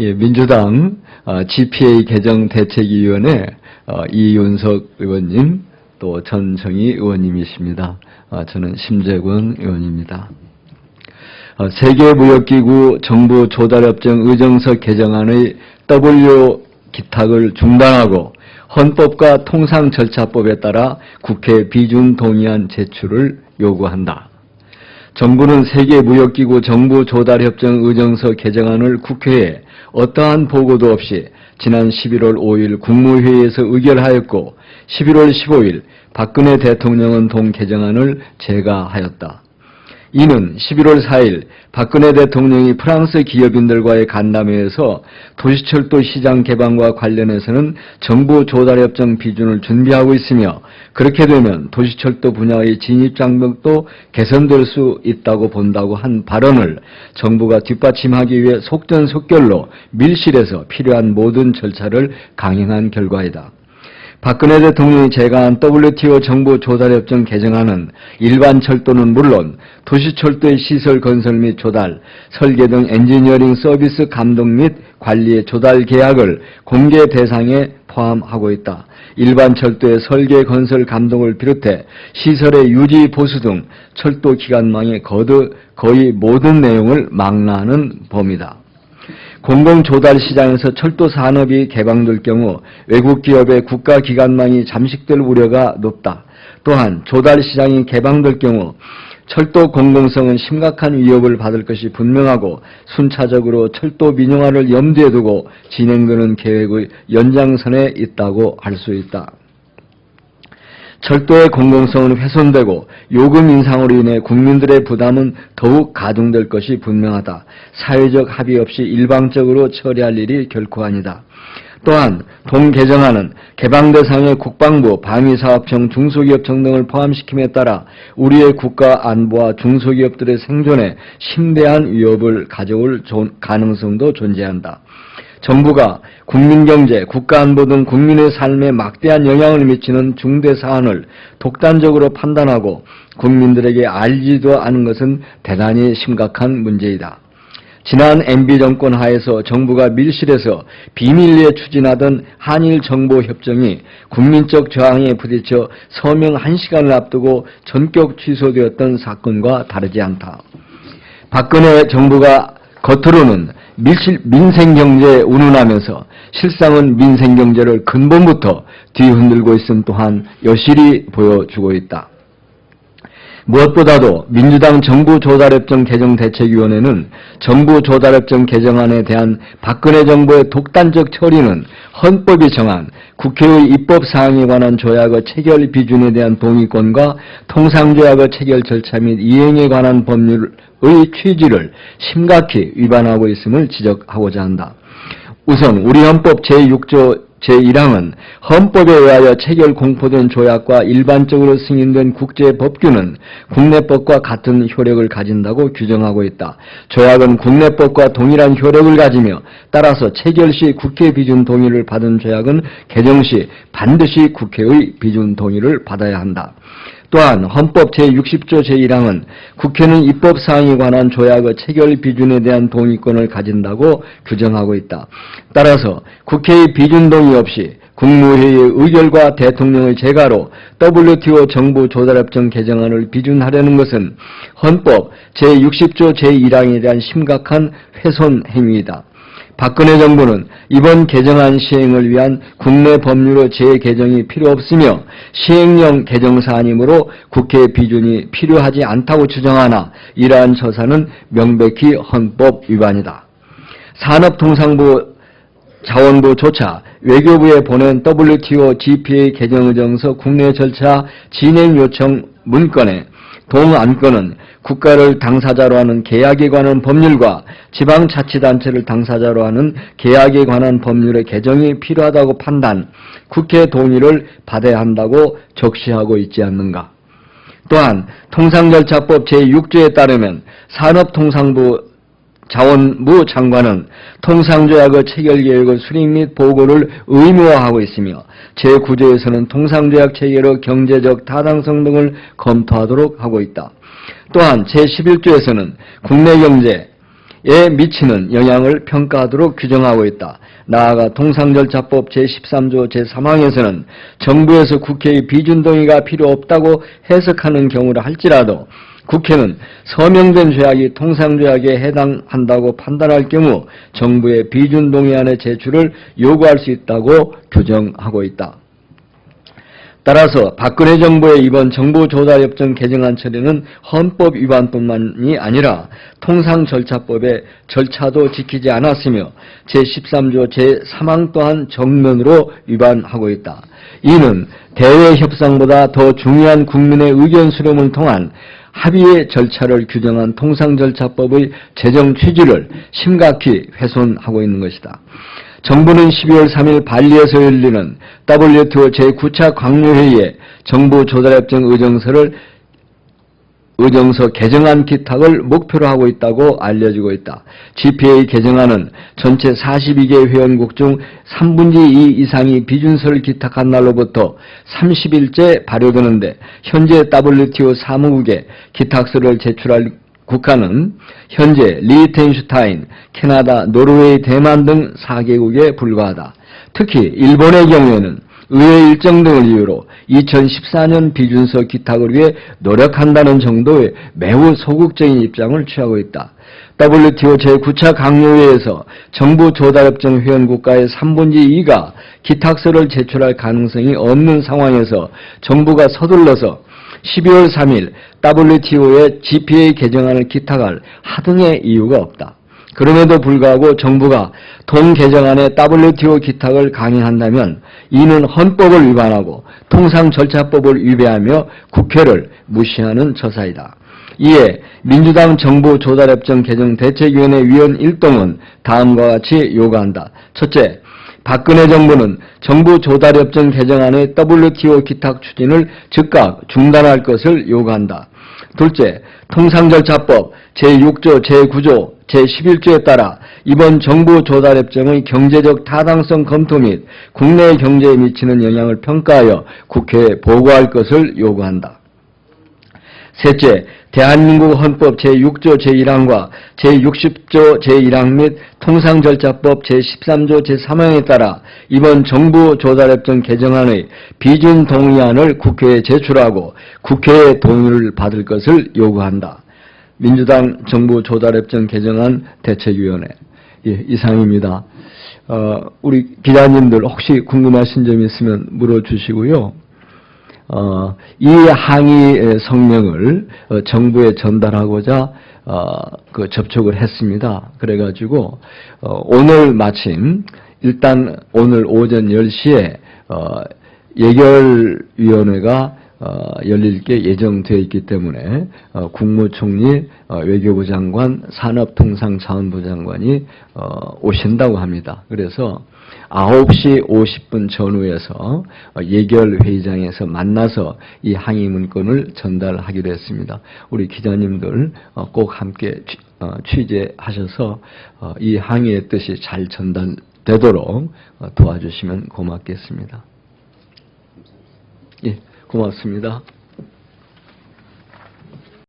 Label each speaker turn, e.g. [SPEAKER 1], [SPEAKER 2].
[SPEAKER 1] 예, 민주당 GPA 개정대책위원회 이윤석 의원님, 또 전정희 의원님이십니다. 저는 심재권 의원입니다. 세계무역기구 정부 조달협정 의정서 개정안의 W 기탁을 중단하고 헌법과 통상절차법에 따라 국회 비준 동의안 제출을 요구한다. 정부는 세계무역기구 정부 조달협정 의정서 개정안을 국회에 어떠한 보고도 없이 지난 11월 5일 국무회의에서 의결하였고 11월 15일 박근혜 대통령은 동 개정안을 제가하였다. 이는 11월 4일 박근혜 대통령이 프랑스 기업인들과의 간담회에서 도시철도 시장 개방과 관련해서는 정부 조달협정 비준을 준비하고 있으며 그렇게 되면 도시철도 분야의 진입장벽도 개선될 수 있다고 본다고 한 발언을 정부가 뒷받침하기 위해 속전속결로 밀실에서 필요한 모든 절차를 강행한 결과이다. 박근혜 대통령이 제가한 WTO 정부 조달협정 개정안은 일반 철도는 물론 도시철도의 시설 건설 및 조달, 설계 등 엔지니어링 서비스 감독 및 관리의 조달 계약을 공개 대상에 포함하고 있다. 일반 철도의 설계 건설 감독을 비롯해 시설의 유지 보수 등 철도 기관망의 거의 모든 내용을 망라하는 범위다. 공공조달시장에서 철도산업이 개방될 경우 외국 기업의 국가기관망이 잠식될 우려가 높다. 또한 조달시장이 개방될 경우 철도 공공성은 심각한 위협을 받을 것이 분명하고 순차적으로 철도 민영화를 염두에 두고 진행되는 계획의 연장선에 있다고 할 수 있다. 철도의 공공성은 훼손되고 요금 인상으로 인해 국민들의 부담은 더욱 가중될 것이 분명하다. 사회적 합의 없이 일방적으로 처리할 일이 결코 아니다. 또한 동 개정안은 개방 대상의 국방부, 방위사업청, 중소기업청 등을 포함시킴에 따라 우리의 국가 안보와 중소기업들의 생존에 심대한 위협을 가져올 가능성도 존재한다. 정부가 국민경제, 국가안보 등 국민의 삶에 막대한 영향을 미치는 중대 사안을 독단적으로 판단하고 국민들에게 알지도 않은 것은 대단히 심각한 문제이다. 지난 MB정권 하에서 정부가 밀실에서 비밀리에 추진하던 한일정보협정이 국민적 저항에 부딪혀 서명 1시간을 앞두고 전격 취소되었던 사건과 다르지 않다. 박근혜 정부가 겉으로는 민생경제에 운운하면서 실상은 민생경제를 근본부터 뒤흔들고 있음 또한 여실히 보여주고 있다. 무엇보다도 민주당 정부조달협정 개정대책위원회는 정부조달협정 개정안에 대한 박근혜 정부의 독단적 처리는 헌법이 정한 국회의 입법사항에 관한 조약의 체결 비준에 대한 동의권과 통상조약의 체결 절차 및 이행에 관한 법률의 취지를 심각히 위반하고 있음을 지적하고자 한다. 우선 우리 헌법 제6조 제1항은 헌법에 의하여 체결 공포된 조약과 일반적으로 승인된 국제법규는 국내법과 같은 효력을 가진다고 규정하고 있다. 조약은 국내법과 동일한 효력을 가지며 따라서 체결 시 국회 비준 동의를 받은 조약은 개정 시 반드시 국회의 비준 동의를 받아야 한다. 또한 헌법 제60조 제1항은 국회는 입법사항에 관한 조약의 체결 비준에 대한 동의권을 가진다고 규정하고 있다. 따라서 국회의 비준 동의 없이 국무회의의 의결과 대통령의 재가로 WTO 정부 조달협정 개정안을 비준하려는 것은 헌법 제60조 제1항에 대한 심각한 훼손 행위이다. 박근혜 정부는 이번 개정안 시행을 위한 국내 법률의 재개정이 필요 없으며 시행령 개정사안이므로 국회 비준이 필요하지 않다고 주장하나 이러한 처사는 명백히 헌법 위반이다. 산업통상부 자원부조차 외교부에 보낸 WTO GPA 개정의정서 국내 절차 진행 요청 문건에 동안건은 국가를 당사자로 하는 계약에 관한 법률과 지방자치단체를 당사자로 하는 계약에 관한 법률의 개정이 필요하다고 판단, 국회 동의를 받아야 한다고 적시하고 있지 않는가. 또한 통상절차법 제6조에 따르면 산업통상부 자원부 장관은 통상조약의 체결계획의 수립 및 보고를 의무화하고 있으며 제9조에서는 통상조약 체결의 경제적 타당성 등을 검토하도록 하고 있다. 또한 제11조에서는 국내 경제, 미치는 영향을 평가하도록 규정하고 있다. 나아가 통상절차법 제13조 제3항에서는 정부에서 국회의 비준동의가 필요 없다고 해석하는 경우라 할지라도 국회는 서명된 조약이 통상조약에 해당한다고 판단할 경우 정부의 비준동의안의 제출을 요구할 수 있다고 규정하고 있다. 따라서 박근혜 정부의 이번 정보조달협정 개정안 처리는 헌법 위반뿐만이 아니라 통상절차법의 절차도 지키지 않았으며 제13조 제3항 또한 정면으로 위반하고 있다. 이는 대외협상보다 더 중요한 국민의 의견 수렴을 통한 합의의 절차를 규정한 통상절차법의 제정 취지를 심각히 훼손하고 있는 것이다. 정부는 12월 3일 발리에서 열리는 WTO 제9차 강요회의에 정보조달협정 의정서 개정안 기탁을 목표로 하고 있다고 알려지고 있다. GPA 개정안은 전체 42개 회원국 중 3분의 2 이상이 비준서를 기탁한 날로부터 30일째 발효되는데 현재 WTO 사무국에 기탁서를 제출할 국가는 현재 리히텐슈타인, 캐나다, 노르웨이, 대만 등 4개국에 불과하다. 특히 일본의 경우에는 의회 일정 등을 이유로 2014년 비준서 기탁을 위해 노력한다는 정도의 매우 소극적인 입장을 취하고 있다. WTO 제9차 강요회에서 정부조달협정 회원국가의 3분의 2가 기탁서를 제출할 가능성이 없는 상황에서 정부가 서둘러서 12월 3일 WTO의 GPA 개정안을 기탁할 하등의 이유가 없다. 그럼에도 불구하고 정부가 동개정안의 WTO 기탁을 강행한다면 이는 헌법을 위반하고 통상절차법을 위배하며 국회를 무시하는 처사이다. 이에 민주당 정보조달협정 개정대책위원회 위원 일동은 다음과 같이 요구한다. 첫째, 박근혜 정부는 정부조달협정 개정안의 WTO 기탁 추진을 즉각 중단할 것을 요구한다. 둘째, 통상절차법 제6조, 제9조, 제11조에 따라 이번 정부조달협정의 경제적 타당성 검토 및 국내 경제에 미치는 영향을 평가하여 국회에 보고할 것을 요구한다. 셋째, 대한민국 헌법 제6조 제1항과 제60조 제1항 및 통상절차법 제13조 제3항에 따라 이번 정부조달협정 개정안의 비준동의안을 국회에 제출하고 국회의 동의를 받을 것을 요구한다. 민주당 정부조달협정 개정안 대책위원회 이상입니다. 우리 기자님들 혹시 궁금하신 점 있으면 물어주시고요. 이 항의 성명을 정부에 전달하고자 접촉을 했습니다. 그래가지고 오늘 마침 일단 오늘 오전 10시에 예결위원회가 열릴 게 예정되어 있기 때문에 국무총리, 외교부 장관, 산업통상자원부 장관이 오신다고 합니다. 그래서 9시 50분 전후에서 예결회의장에서 만나서 이 항의 문건을 전달하기로 했습니다. 우리 기자님들 꼭 함께 취재하셔서 이 항의의 뜻이 잘 전달되도록 도와주시면 고맙겠습니다. 예, 고맙습니다.